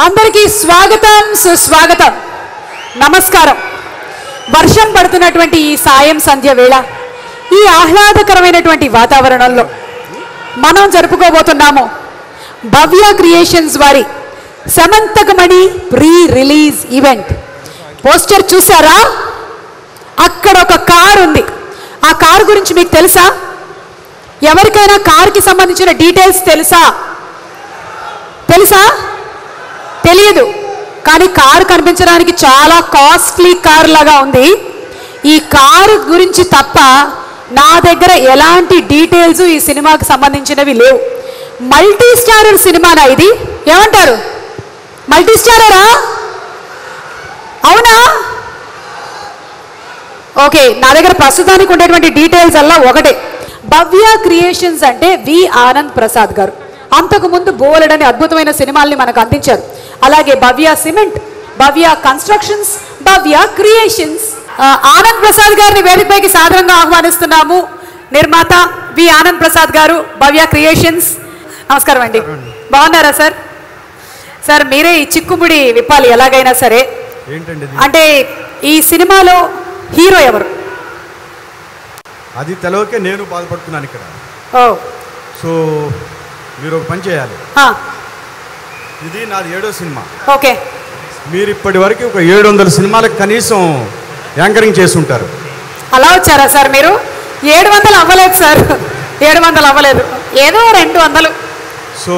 అందరికీ స్వాగతం సుస్వాగతం నమస్కారం. వర్షం పడుతున్నటువంటి ఈ సాయం సంధ్య వేళ ఈ ఆహ్లాదకరమైనటువంటి వాతావరణంలో మనం జరుపుకోబోతున్నాము భవ్య క్రియేషన్స్ వారి Samanthakamani pre release event. Poster చూసారా? అక్కడ ఒక కార్ ఉంది. ఆ కారు గురించి మీకు తెలుసా? ఎవరికైనా కారుకి సంబంధించిన డీటెయిల్స్ తెలుసా? తెలియదు. కానీ కారు కనిపించడానికి చాలా కాస్ట్లీ కార్ లాగా ఉంది. ఈ కారు గురించి తప్ప నా దగ్గర ఎలాంటి డీటెయిల్స్ ఈ సినిమాకి సంబంధించినవి లేవు. మల్టీ స్టారర్ సినిమానా ఇది? ఏమంటారు? మల్టీ స్టారరా? అవునా? ఓకే, నా దగ్గర ప్రస్తుతానికి ఉండేటువంటి డీటెయిల్స్ అలా ఒకటే. భవ్య క్రియేషన్స్ అంటే వి ఆనంద్ ప్రసాద్ గారు అంతకుముందు బోలెడని అద్భుతమైన సినిమాల్ని మనకు అందించారు. అలాగే భవ్య సిమెంట్, భవ్య కన్స్ట్రక్షన్స్, భవ్య క్రియేషన్స్. ఆనంద్ ప్రసాద్ గారిని వేదికపైకి సాధారణంగా ఆహ్వానిస్తున్నాము. నిర్మాత వి ఆనంద్ ప్రసాద్ గారు, భవ్య క్రియేషన్స్. నమస్కారం అండి. బాగున్నారా సార్? సార్ మీరే ఈ చిక్కుముడి విప్పాలి ఎలాగైనా సరే. అంటే ఈ సినిమాలో హీరో ఎవరు? అది తెలవకే నేను బాధపడుతున్నాను ఇక్కడ. సో మీరు ఒక పని చేయాలి. ఇది నాది 7వ సినిమా. ఓకే. మీరు ఇప్పటి వరకు ఒక 700 సినిమాలకు కనీసం యాంకరింగ్ చేసి ఉంటారు. అలా వచ్చారా సార్ మీరు? 700 అవ్వలేదు సార్, 700 అవ్వలేదు, ఏదో 200. సో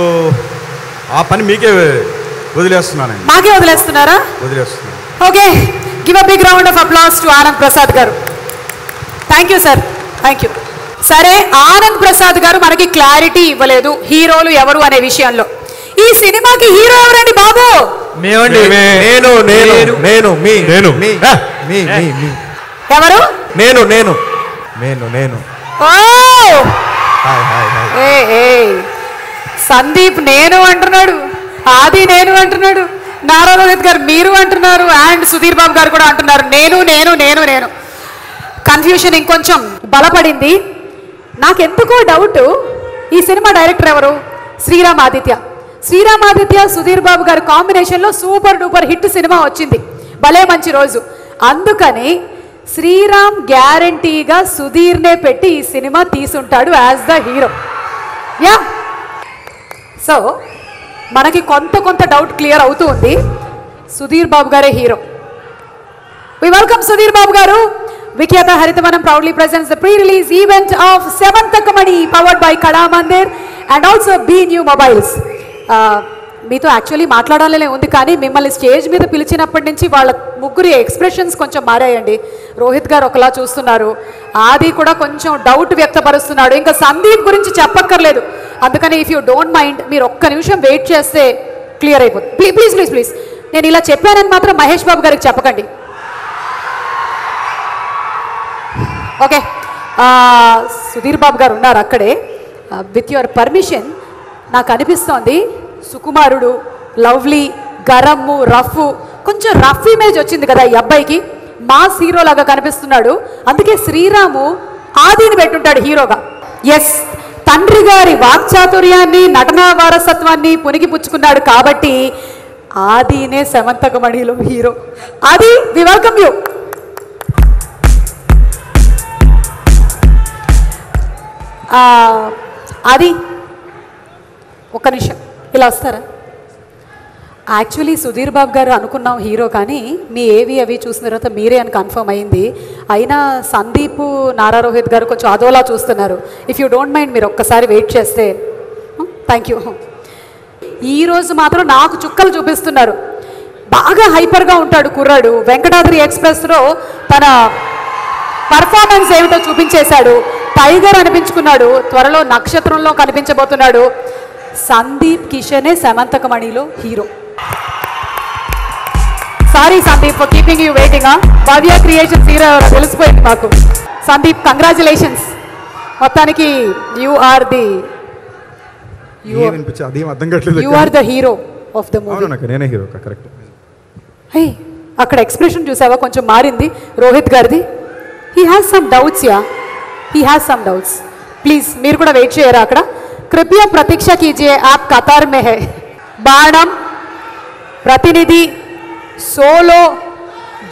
ఆ పని మీకే వదిలేస్తున్నానండి. మాకే వదిలేస్తున్నారా? వదిలేస్తున్నాను. Okay, give a big round of applause to Anand Prasad గారు. Thank you sir, thank you. సరే, ఆనంద్ ప్రసాద్ గారు మనకి క్లారిటీ ఇవ్వలేదు హీరోలు ఎవరు అనే విషయంలో. ఈ సినిమాకి హీరో ఎవరండి బాబు? ఎవరు? నేను. ఓ సందీప్ నేను అంటున్నాడు, ఆది నేను అంటున్నాడు, నారా రోహిత్ గారు మీరు అంటున్నారు, అండ్ సుధీర్ బాబు గారు కూడా అంటున్నారు నేను. కన్ఫ్యూషన్ ఇంకొంచెం బలపడింది. నాకెందుకో డౌట్, ఈ సినిమా డైరెక్టర్ ఎవరు? శ్రీరామ్ ఆదిత్య సుధీర్ బాబు గారి కాంబినేషన్లో సూపర్ డూపర్ హిట్ సినిమా వచ్చింది, భలే మంచి రోజు. అందుకని శ్రీరామ్ గ్యారంటీగా సుధీర్నే పెట్టి ఈ సినిమా తీసుంటాడు as the hero. Yeah, so మనకి కొంత డౌట్ క్లియర్ అవుతూ ఉంది. సుధీర్ బాబు గారే హీరో. వి వెల్కమ్ సుధీర్ బాబు గారు. Vikhyata Harithavanam proudly presents the pre-release event of Samantakamani powered by Kada Mandir and also B New Mobiles. మీతో యాక్చువల్లీ మాట్లాడాలనే ఉంది, కానీ మిమ్మల్ని స్టేజ్ మీద పిలిచినప్పటి నుంచి వాళ్ళ ముగ్గురి ఎక్స్ప్రెషన్స్ కొంచెం మారాయండి. రోహిత్ గారు ఒకలా చూస్తున్నారు, ఆది కూడా కొంచెం డౌట్ వ్యక్తపరుస్తున్నాడు, ఇంకా సందీప్ గురించి చెప్పక్కర్లేదు. అందుకని ఇఫ్ యూ డోంట్ మైండ్ మీరు ఒక్క నిమిషం వెయిట్ చేస్తే క్లియర్ అయిపోతుంది. ప్లీజ్ నేను ఇలా చెప్పానని మాత్రం మహేష్ బాబు గారికి చెప్పకండి. ఓకే, సుధీర్ బాబు గారు ఉన్నారు అక్కడే. విత్ యువర్ పర్మిషన్, నాకు అనిపిస్తోంది సుకుమారుడు, లవ్లీ, గరమ్ము, రఫ్, కొంచెం రఫ్ ఇమేజ్ వచ్చింది కదా ఈ అబ్బాయికి, మాస్ హీరో లాగా కనిపిస్తున్నాడు. అందుకే శ్రీరాము ఆదిని పెట్టుంటాడు హీరోగా. ఎస్, తండ్రి గారి వాక్చాతుర్యాన్ని, నటనా వారసత్వాన్ని పునికి పుచ్చుకున్నాడు కాబట్టి ఆదినే సమంతకమణిలో హీరో. ఆది, వి వెల్కమ్ యూ. అది ఒక్క నిమిషం ఇలా వస్తారా? యాక్చువల్లీ సుధీర్ బాబు గారు అనుకున్నాం హీరో, కానీ మీ అవి చూసిన తర్వాత మీరే అని కన్ఫర్మ్ అయింది. అయినా సందీప్, నారా రోహిత్ గారు కొంచెం అదోలా చూస్తున్నారు. ఇఫ్ యూ డోంట్ మైండ్ మీరు ఒక్కసారి వెయిట్ చేస్తే. Thank you. ఈరోజు మాత్రం నాకు చుక్కలు చూపిస్తున్నారు. బాగా హైపర్గా ఉంటాడు కుర్రాడు. వెంకటాద్రి ఎక్స్ప్రెస్లో తన పర్ఫార్మెన్స్ ఏమిటో చూపించేశాడు. టైగర్ అనిపించుకున్నాడు. త్వరలో నక్షత్రంలో కనిపించబోతున్నాడు. సందీప్ కిషనే సమంతకమణిలో hero. Sorry Sandeep for keeping you waiting. Bhavya creations hero తెలిసిపోయింది మాకు. సందీప్, కంగ్రాచులేషన్స్. మొత్తానికి you are the hero of the movie. అక్కడ ఎక్స్ప్రెషన్ చూసావా, కొంచెం మారింది రోహిత్ గారిది. He has some doubts. Please మీరు కూడా వెయిట్ చేయరా అక్కడ? कृपया प्रतीक्षा कीजिए, आप कतार में है. Banam Prathinidhi, Solo,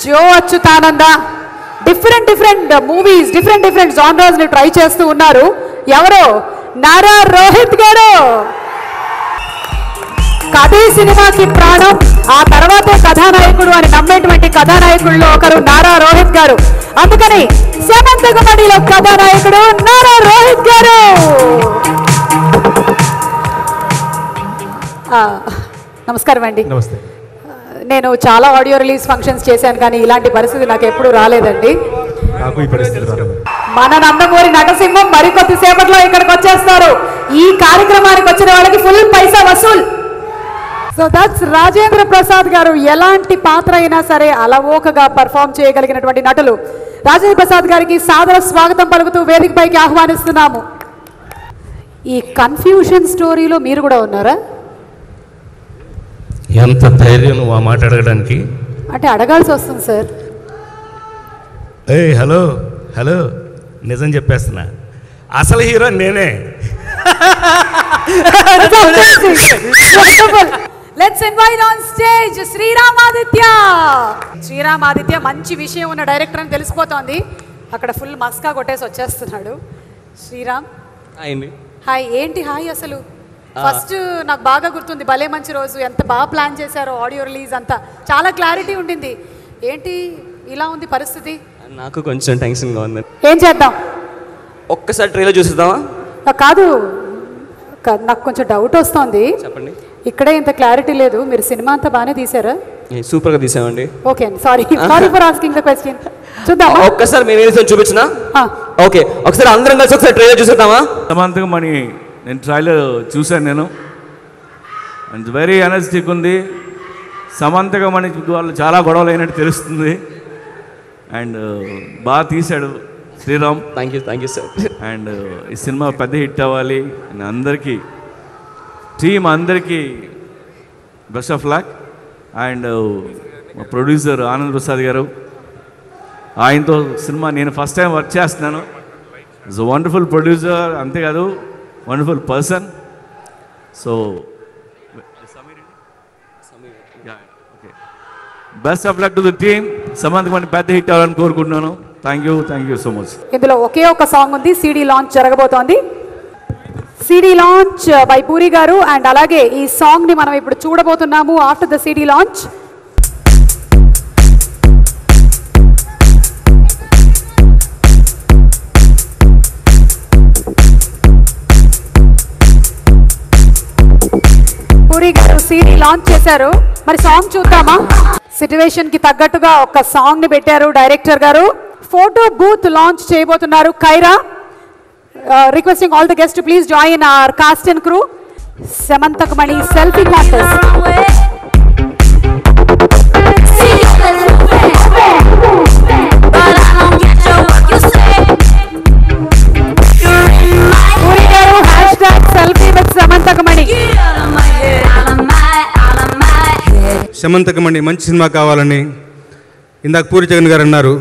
Jo Achyutananda, different movies, different జానర్స్ని ట్రై చేస్తూ ఉన్నారు. ఎవరో నారా రోహిత్ గారు. కథే సినిమాకి ప్రాణం, ఆ తర్వాతే కథానాయకుడు అని నమ్మేటువంటి కథానాయకుల్లో ఒకరు నారా రోహిత్ గారు. అందుకని సమంతకమణిలో కథానాయకుడు నారా రోహిత్ గారు. నమస్కారం అండి. నమస్తే. నేను చాలా ఆడియో రిలీజ్ ఫంక్షన్స్ చేశాను, కానీ ఇలాంటి పరిస్థితి నాకు ఎప్పుడూ రాలేదండి. నాకు ఈ పరిస్థితి రాలేదు. మన నందమూరి నటసింహం మరికొద్ది సేపట్లో ఇక్కడికి వచ్చేస్తారు. ఈ కార్యక్రమానికి వచ్చిన వాళ్ళకి full paisa vasool. So that's Rajendra Prasad గారు. ఎలాంటి పాత్ర అయినా సరే అలవోకగా పర్ఫామ్ చేయగలిగినటువంటి నటులు. రాజేంద్ర ప్రసాద్ గారికి సాదర స్వాగతం పలుకుతూ వేదికపైకి ఆహ్వానిస్తున్నాము. ఈ కన్ఫ్యూషన్ స్టోరీలో మీరు కూడా ఉన్నారా? ఎంత ధైర్యం నువ్వు ఆ మాట అడగడానికి? అంటే అడగాల్సి వస్తుంది సార్. హలో హలో, నిజం చెప్పేస్తున్నా, అసలు హీరో నేనే. Let's invite on stage Shriram Aditya. Shriram Aditya మంచి విషయం ఉన్న డైరెక్టర్ అని తెలిసిపోతోంది. అక్కడ ఫుల్ మస్కా కొట్టేసి వచ్చేస్తున్నాడు. శ్రీరామ్ హాయ్. ఏంటి హాయ్? అసలు ఫస్ట్ నాకు బాగా గుర్తుంది, భలే మంచి రోజు ఎంత బాగా ప్లాన్ చేశారో, ఆడియో రిలీజ్ అంతా చాలా క్లారిటీ ఉండింది. ఏంటి ఇలా ఉంది పరిస్థితి? నాకు కొంచెం టెన్షన్గా ఉంది. ఏం చేద్దాం? ఒక్కసారి ట్రైలర్ చూసిద్దామా? కాదు, నాకు కొంచెం డౌట్ వస్తుంది. చెప్పండి. ఇక్కడే ఇంత క్లారిటీ లేదు. మీరు సినిమా అంతా బాగానే తీసారా? సూపర్గా తీసామండి. ఓకే అండి, sorry for asking the question. చూద్దాం ఒక్కసారి మేము ఏం చూపించినా. ఓకే, ఒకసారి అందరం కలిసి ఒకసారి ట్రైలర్ చూసేద్దామా? సమంతకమణి నేను ట్రైలర్ చూశాను. నేను అండ్ వెరీ ఎనర్జెటిక్ ఉంది. సమంతకమణి వాళ్ళు చాలా గొడవలు అయినట్టు తెలుస్తుంది. అండ్ బాగా తీశాడు Shriram. Thank you sir. And ఈ సినిమా పెద్ద హిట్ అవ్వాలి. అందరికీ టీమ్ అందరికీ బెస్ట్ ఆఫ్ లక్. అండ్ మా ప్రొడ్యూసర్ ఆనంద్ ప్రసాద్ గారు, ఆయనతో సినిమా నేను ఫస్ట్ టైం వర్క్ చేస్తున్నాను. ఇట్స్ అ వండర్ఫుల్ ప్రొడ్యూసర్, అంతేకాదు wonderful person. So best of luck to the team. Samanthakamani పెద్ద హిట్ అవ్వాలని కోరుకుంటున్నాను. Thank you so much. ఇందులో ఒకే ఒక సాంగ్ ఉంది. సిడి లాంచ్ జరగబోతోంది. CD launch by Puri garu. And అలాగే ఈ సాంగ్ ని మనం ఇప్పుడు చూడబోతున్నాము after the CD launch. Puri garu CD launch చేశారు. మరి సాంగ్ చూద్దామా? సిట్యువేషన్ కి తగ్గట్టుగా ఒక సాంగ్ ని పెట్టారు డైరెక్టర్ గారు. ఫోటో బూత్ లాంచ్ చేయబోతున్నారు Kiara. Requesting all the guests to please join our cast and crew. Samantakamani selfie contest. Puri garu #selfie with Samantakamani. Samanthakamani మంచి సినిమా కావాలని ఇందాక పూరి జగన్ గారు అన్నారు.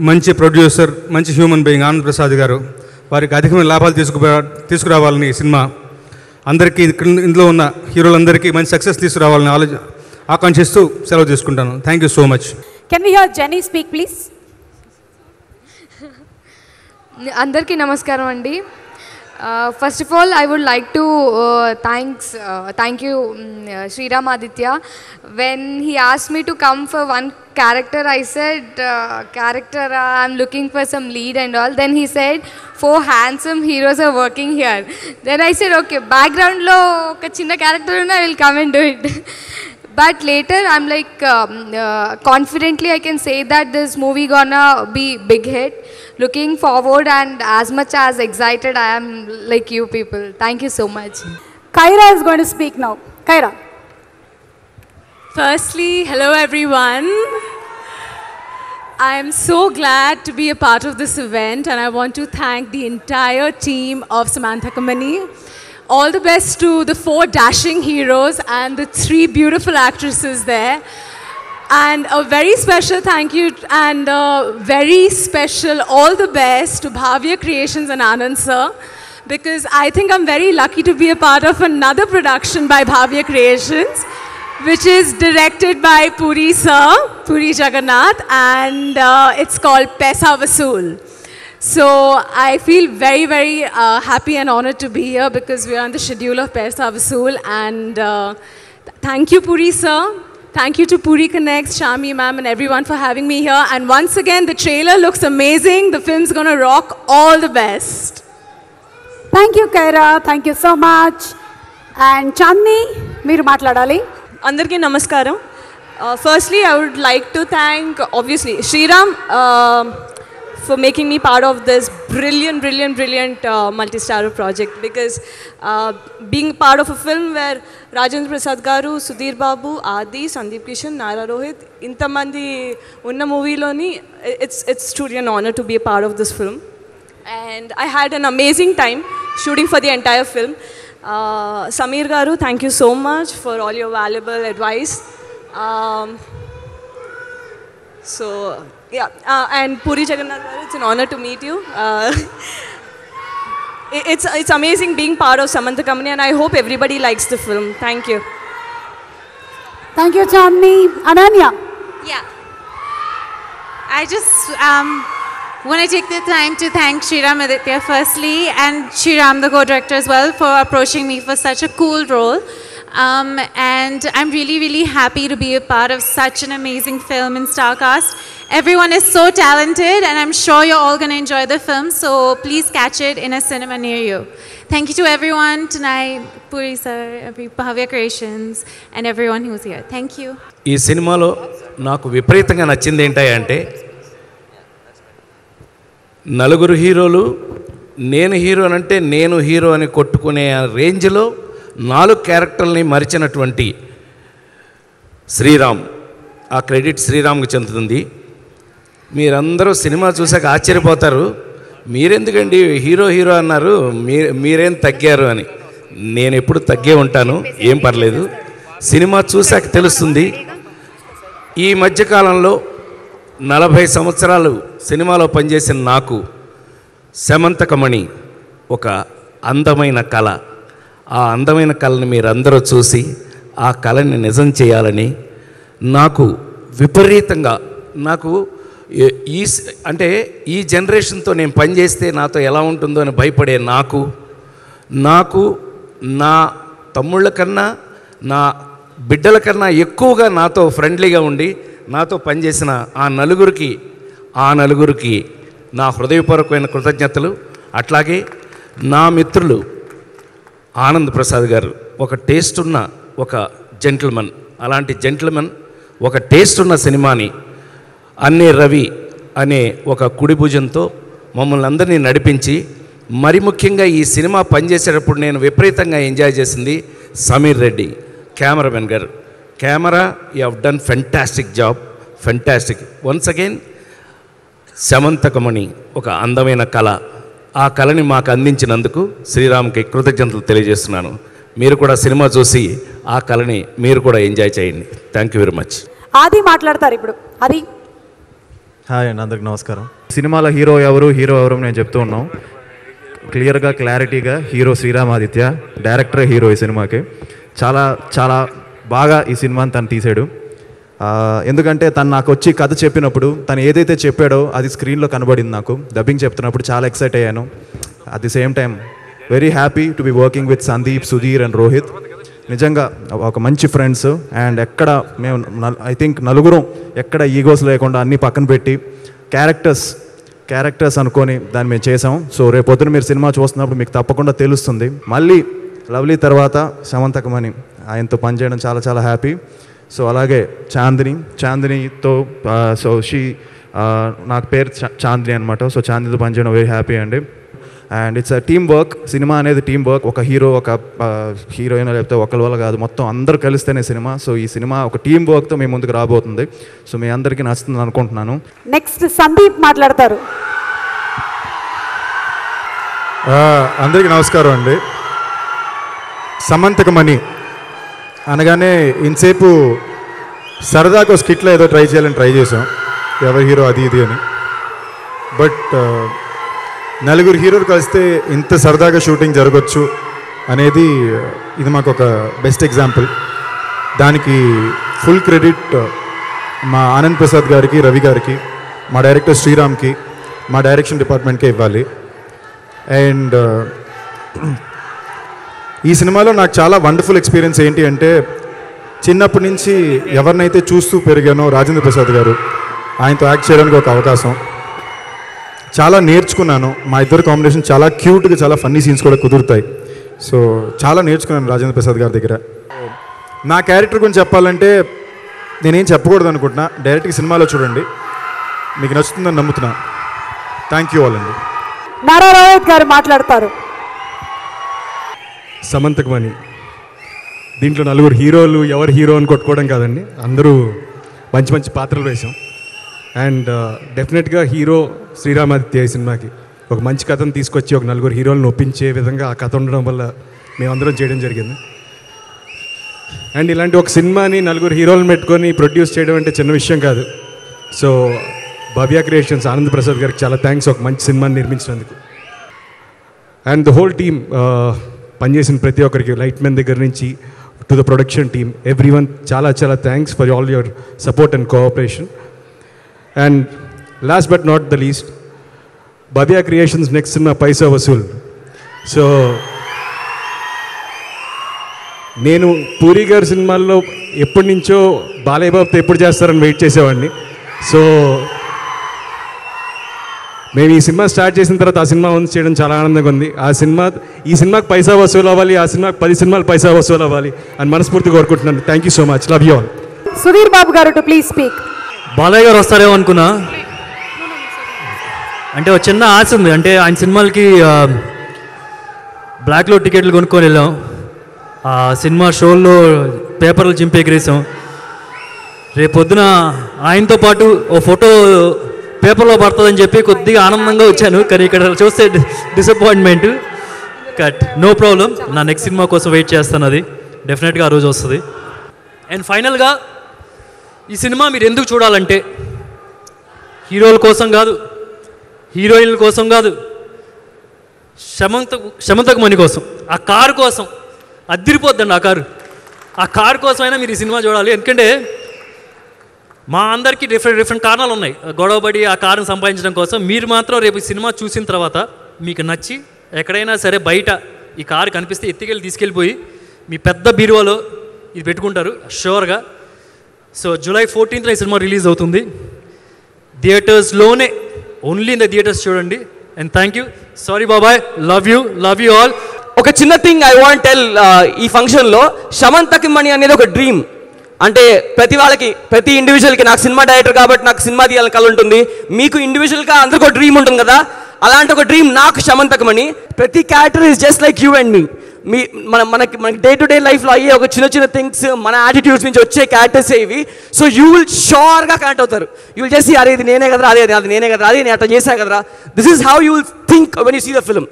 మంచి ప్రొడ్యూసర్, మంచి హ్యూమన్ బీయింగ్ ఆనంద్ ప్రసాద్ గారు. వారికి అధికమైన లాభాలు తీసుకురావాలని ఈ సినిమా అందరికీ, ఇందులో ఉన్న హీరోలందరికీ మంచి సక్సెస్ తీసుకురావాలని ఆకాంక్షిస్తూ సెలవు తీసుకుంటాను. Thank you so much. Can we hear Jenny speak please? అందరికీ నమస్కారం అండి. First of all, I would like to thank you Sriram Aditya. When he asked me to come for one character, I said character I'm looking for some lead and all. Then he said 4 handsome heroes are working here. Then I said okay, background lo oka chinna character una I will come and do it. But later I'm like confidently I can say that this movie gonna be big hit. Looking forward and as much as excited I am like you people. Thank you so much. Kaira is going to speak now. Kaira. Firstly, hello everyone. I am so glad to be a part of this event and I want to thank the entire team of Samantakamani. All the best to the 4 dashing heroes and the 3 beautiful actresses there. And a very special thank you and a very special all the best to Bhavya Creations and Anand sir, because I think I'm very lucky to be a part of another production by Bhavya Creations. which is directed by Puri sir, Puri Jagannath, and it's called Paisa Vasool. So I feel very, very happy and honored to be here because we are on the schedule of Paisa Vasool, and thank you, Puri sir. Thank you to Puri Connects, Shami ma'am, and everyone for having me here. And once again, the trailer looks amazing. The film's gonna rock. All the best. Thank you Kaira, thank you so much. And Chandini, మీరు మాట్లాడాలి. అందరికీ నమస్కారం. Firstly, I would like to thank, obviously, Sriram for making me part of this brilliant multi-star project, because being part of a film where Rajendra Prasad garu, Sudhir Babu, Adi, Sandeep Kishan, Nara Rohit, intamandi unna movie loni, it's truly an honor to be a part of this film. And I had an amazing time shooting for the entire film. Sameer garu, thank you so much for all your valuable advice. So yeah, and Puri Jagannath garu, it's an honor to meet you. It's amazing being part of Samantha Company, and I hope everybody likes the film. Thank you. Thank you Chandini. Ananya. Yeah. I just want to take the time to thank Sriram Aditya firstly, and Sriram, the co-director as well, for approaching me for such a cool role. And I'm really, really happy to be a part of such an amazing film and star cast. Everyone is so talented, and I'm sure you're all going to enjoy the film, so please catch it in a cinema near you. Thank you to everyone tonight, Puri sir, Bhavya Creations, and everyone who's here. Thank you. ఈ సినిమాలో నాకు విపరీతంగా నచ్చింది ఏంటంటే, నలుగురు హీరోలు నేను హీరోనంటే నేను హీరో అని కొట్టుకునే రేంజ్లో 4 క్యారెక్టర్లని మరిచినటువంటి శ్రీరామ్. ఆ క్రెడిట్ శ్రీరామ్కి చెందుతుంది. మీరందరూ సినిమా చూసాక ఆశ్చర్యపోతారు, మీరెందుకండి హీరో అన్నారు, మీరేం తగ్గారు అని. నేను ఎప్పుడు తగ్గే ఉంటాను, ఏం పర్లేదు. సినిమా చూసాక తెలుస్తుంది. ఈ మధ్యకాలంలో 40 సంవత్సరాలు సినిమాలో పనిచేసిన నాకు సమంతకమణి ఒక అందమైన కళ. ఆ అందమైన కళని మీరందరూ చూసి ఆ కళని నిజం చేయాలని నాకు విపరీతంగా, నాకు అంటే ఈ జనరేషన్తో నేను పనిచేస్తే నాతో ఎలా ఉంటుందో అని భయపడే నాకు నా తమ్ముళ్ళ కన్నా నా బిడ్డల కన్నా ఎక్కువగా నాతో ఫ్రెండ్లీగా ఉండి నాతో పనిచేసిన ఆ నలుగురికి నా హృదయపూర్వకమైన కృతజ్ఞతలు. అట్లాగే నా మిత్రులు ఆనంద్ ప్రసాద్ గారు ఒక టేస్ట్ ఉన్న ఒక జెంటిల్మన్. అలాంటి జెంటిల్మన్ ఒక టేస్ట్ ఉన్న సినిమాని అన్నే రవి అనే ఒక కుడి భుజంతో మమ్మల్ని అందరినీ నడిపించి, మరి ముఖ్యంగా ఈ సినిమా పనిచేసేటప్పుడు నేను విపరీతంగా ఎంజాయ్ చేసింది సమీర్ రెడ్డి కెమెరామెన్ గారు. Camera, you have done fantastic job, fantastic. Once again Samanthakamani ఒక అందమైన కళ. ఆ కళని మాకు అందించినందుకు శ్రీరామ్కి కృతజ్ఞతలు తెలియజేస్తున్నాను. మీరు కూడా సినిమా చూసి ఆ కళని మీరు కూడా ఎంజాయ్ చేయండి. Thank you very much. ఆది మాట్లాడతారు ఇప్పుడు. అది హాయ్ అండి, అందరికి నమస్కారం. సినిమాలో హీరో ఎవరు నేను చెప్తూ ఉన్నాం. క్లియర్గా క్లారిటీగా హీరో శ్రీరామ్ ఆదిత్య, డైరెక్టరే హీరో ఈ సినిమాకి. చాలా చాలా బాగా ఈ సినిమాని తను తీసాడు. ఎందుకంటే తను నాకు వచ్చి కథ చెప్పినప్పుడు తను ఏదైతే చెప్పాడో అది స్క్రీన్లో కనబడింది. నాకు డబ్బింగ్ చెప్తున్నప్పుడు చాలా ఎక్సైట్ అయ్యాను. At the same time very happy to be working with Sandeep, Sudheer and Rohit. నిజంగా ఒక మంచి ఫ్రెండ్స్. అండ్ ఎక్కడ మేము ఐ థింక్ నలుగురం ఎక్కడ ఈగోస్ లేకుండా అన్నీ పక్కన పెట్టి క్యారెక్టర్స్ అనుకొని దాన్ని మేము చేసాం. సో రేపు పొద్దున మీరు సినిమా చూస్తున్నప్పుడు మీకు తప్పకుండా తెలుస్తుంది. మళ్ళీ లవ్లీ తర్వాత సమంతకమణి ఆయనతో పనిచేయడం చాలా చాలా హ్యాపీ. సో అలాగే చాందినితో నాకు పేరు చాందిని అనమాట. సో చాందినితో పనిచేయడం వెరీ హ్యాపీ అండి. And it's a team work. Cinema అనేది టీమ్ వర్క్. ఒక హీరో ఒక హీరోయిన్ లేకపోతే ఒకరి వల్ల కాదు, మొత్తం అందరూ కలిస్తేనే సినిమా. సో ఈ సినిమా ఒక టీమ్ వర్క్తో మీ ముందుకు రాబోతుంది. సో మీ అందరికీ నచ్చుతుంది అనుకుంటున్నాను. నెక్స్ట్ సందీప్ మాట్లాడతారు. అందరికీ నమస్కారం అండి. సమంతకమణి అనగానే ఇంతసేపు సరదాగా స్కిట్లో ఏదో ట్రై చేసాం, ఎవరి హీరో అది ఇది అని. బట్ నలుగురు హీరోలు కలిస్తే ఇంత సరదాగా షూటింగ్ జరగచ్చు అనేది ఇది మాకు ఒక బెస్ట్ ఎగ్జాంపుల్. దానికి ఫుల్ క్రెడిట్ మా ఆనంద్ ప్రసాద్ గారికి, రవి గారికి, మా డైరెక్టర్ శ్రీరామ్కి, మా డైరెక్షన్ డిపార్ట్మెంట్కే ఇవ్వాలి. అండ్ ఈ సినిమాలో నాకు చాలా వండర్ఫుల్ ఎక్స్పీరియన్స్ ఏంటి అంటే, చిన్నప్పటి నుంచి ఎవరినైతే చూస్తూ పెరిగానో రాజేంద్ర ప్రసాద్ గారు, ఆయనతో యాక్ట్ చేయడానికి ఒక అవకాశం. చాలా నేర్చుకున్నాను. మా ఇద్దరు కాంబినేషన్ చాలా క్యూట్గా, చాలా ఫన్నీ సీన్స్ కూడా కుదురుతాయి. సో చాలా నేర్చుకున్నాను రాజేంద్ర ప్రసాద్ గారి దగ్గర. నా క్యారెక్టర్ గురించి చెప్పాలంటే నేనేం చెప్పకూడదు అనుకుంటున్నా. డైరెక్ట్గా సినిమాలో చూడండి, మీకు నచ్చుతుందని నమ్ముతున్నా. థ్యాంక్ యూ ఆల్ అండి. నారా రోహిత్ గారు మాట్లాడతారు. సమంతకమణి దీంట్లో నలుగురు హీరోలు, ఎవరు హీరో అని కొట్టుకోవడం కాదండి, అందరూ మంచి మంచి పాత్రలు వేశాం. అండ్ డెఫినెట్గా హీరో శ్రీరామాదిత్య ఈ సినిమాకి ఒక మంచి కథను తీసుకొచ్చి ఒక నలుగురు హీరోలను ఒప్పించే విధంగా ఆ కథ ఉండడం వల్ల మేమందరం చేయడం జరిగింది. అండ్ ఇలాంటి ఒక సినిమాని నలుగురు హీరోలను పెట్టుకొని ప్రొడ్యూస్ చేయడం అంటే చిన్న విషయం కాదు. సో భవ్య క్రియేషన్స్ ఆనంద్ ప్రసాద్ గారికి చాలా థ్యాంక్స్ ఒక మంచి సినిమాని నిర్మించినందుకు. అండ్ ద హోల్ టీమ్, పనిచేసిన ప్రతి ఒక్కరికి, లైట్ మెన్ దగ్గర నుంచి to the production team, everyone చాలా చాలా thanks for all your support and cooperation. And last but not the least, Bhavya creations next cinema paisa vasool. So నేను పూరి గారి సినిమాల్లో ఎప్పటి నుంచో బాలయ్య బాబుతో ఎప్పుడు చేస్తారని వెయిట్ చేసేవాడిని. సో మేము ఈ సినిమా స్టార్ట్ చేసిన తర్వాత ఆ సినిమా వంద చేయడం చాలా ఆనందంగా ఉంది. ఈ సినిమాకి పైసా వసూలు అవ్వాలి, ఆ సినిమాకి 10 సినిమాలు పైసా వసూలు అవ్వాలి అని మనస్ఫూర్తిగా కోరుకుంటున్నాను. Thank you so much, love you all. Sudheer Babu గారు టు ప్లీజ్ స్పీక్. బాలయ్య గారు వస్తారేమో అనుకున్నా, అంటే ఒక చిన్న ఆశ ఉంది. అంటే ఆయన సినిమాలకి బ్లాక్లో టికెట్లు కొనుక్కొని వెళ్ళాం, ఆ సినిమా షోల్లో పేపర్లు చింపి ఎగిరేసాం. రేపొద్దున ఆయనతో పాటు ఓ ఫోటో పేపర్లో పడుతుందని చెప్పి కొద్దిగా ఆనందంగా వచ్చాను, కానీ ఇక్కడ చూస్తే డిసప్పాయింట్మెంట్. కట్, నో ప్రాబ్లం, నా నెక్స్ట్ సినిమా కోసం వెయిట్ చేస్తాను, అది డెఫినెట్గా ఆ రోజు వస్తుంది. అండ్ ఫైనల్గా ఈ సినిమా మీరు ఎందుకు చూడాలంటే హీరోల కోసం కాదు, హీరోయిన్ల కోసం కాదు, సమంతకమణి కోసం, ఆ కారు కోసం. అద్దిరిపోద్దండి ఆ కారు కోసమైనా మీరు ఈ సినిమా చూడాలి. ఎందుకంటే మా అందరికీ డిఫరెంట్ కారణాలు ఉన్నాయి గొడవపడి ఆ కారుని సంపాదించడం కోసం. మీరు మాత్రం రేపు ఈ సినిమా చూసిన తర్వాత మీకు నచ్చి ఎక్కడైనా సరే బయట ఈ కారు కనిపిస్తే తీసుకెళ్ళిపోయి మీ పెద్ద బీరువాలో ఇది పెట్టుకుంటారు షూర్గా. సో July 14th ఈ సినిమా రిలీజ్ అవుతుంది థియేటర్స్లోనే, ఓన్లీ ఇన్ ద థియేటర్స్ చూడండి. And thank you. సారీ బాబాయ్, లవ్ యూ ఆల్. ఒక చిన్న థింగ్ ఐ వాంట్ టెల్, ఈ ఫంక్షన్లో సమంతకమణి అనేది ఒక డ్రీమ్. అంటే ప్రతి ఇండివిజువల్కి, నాకు సినిమా డైరెక్టర్ కాబట్టి నాకు సినిమా తీయాలని కల ఉంటుంది, మీకు ఇండివిజువల్గా అందరికీ ఒక డ్రీమ్ ఉంటుంది కదా, అలాంటి ఒక డ్రీమ్ నాకు సమంతకమణి. ప్రతి character is just like you and me. మనకి డే టు డే లైఫ్లో అయ్యే ఒక చిన్న థింగ్స్, మన యాటిట్యూడ్స్ నుంచి వచ్చే క్యారెక్టర్స్ ఇవి. సో యూ విల్ షోర్గా కనెక్ట్ అవుతారు. యూ విల్ జస్ట్ సీ, అరే ఇది నేనే కదరా, అది నేనే కదరా, అది నేను అట్లా చేశా కదరా. This is how you will think when you see the film,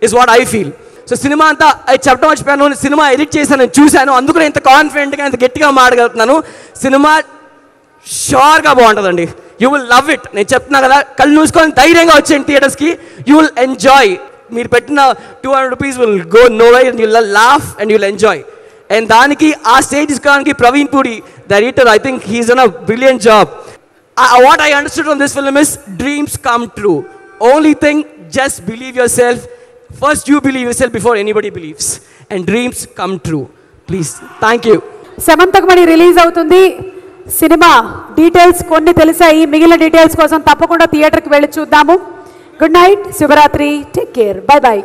is what I feel. So cinema అంతా అది చెప్పడం మర్చిపోయాను, సినిమా ఎడిట్ చేశాను, నేను చూశాను, అందుకు నేను ఇంత కాన్ఫిడెంట్గా ఇంత గట్టిగా మాట్లాడగలుగుతున్నాను. సినిమా షోర్గా బాగుంటుందండి, యూ విల్ లవ్ ఇట్. నేను చెప్తున్నా కదా, కళ్ళు మూసుకొని ధైర్యంగా వచ్చేయండి థియేటర్స్కి, యూ విల్ ఎంజాయ్. మీరు పెట్టిన 200 rupees will go no way, you will laugh and you will enjoy. And దానికి ఆ స్టేజ్ తీసుకోవడానికి Praveen Puri the editor, I think he's done a brilliant job. What I understood from this film is dreams come true. Only thing, just believe yourself. First you believe yourself before anybody believes, and dreams come true. Please, thank you. Samanthakamani release అవుతుంది. Cinema details కొన్ని తెలిసాయి, మిగిలిన details కోసం తప్పకుండా థియేటర్కి వెళ్ళి చూద్దాము. Good night, శుభరాత్రి, టేక్ కేర్, బై బై.